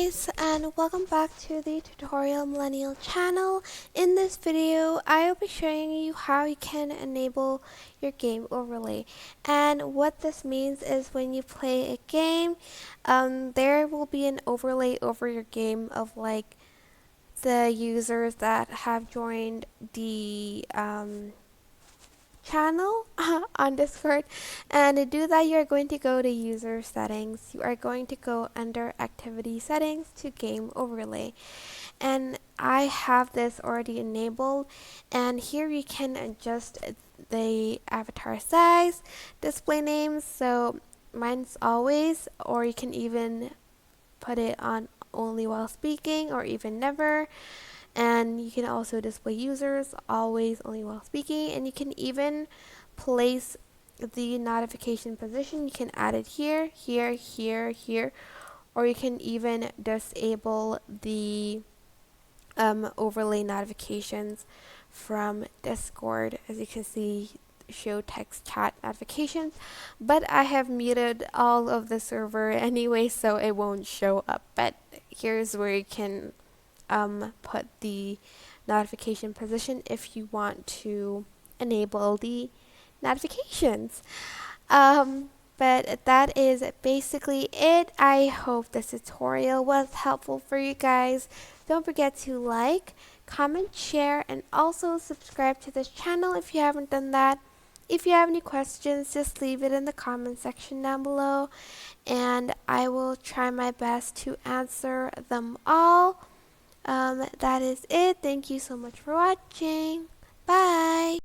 guys, and welcome back to the Tutorial Millennial channel. In this video, I will be showing you how you can enable your game overlay. And what this means is when you play a game, there will be an overlay over your game of like the users that have joined the channel on Discord. And to do that, you're going to go to user settings. You are going to go under activity settings to game overlay. And I have this already enabled, and here you can adjust the avatar size, display names, so mine's always, or you can even put it on only while speaking or even never. And you can also display users always only while speaking, and you can even place the notification position. You can add it here, here, here, here, or you can even disable the overlay notifications from Discord. As you can see, show text chat notifications, but I have muted all of the server anyway, so it won't show up. But here's where you can put the notification position if you want to enable the notifications. But that is basically it. I hope this tutorial was helpful for you guys. Don't forget to like, comment, share, and also subscribe to this channel if you haven't done that. If you have any questions, just leave it in the comment section down below, and I will try my best to answer them all. That is it. Thank you so much for watching. Bye!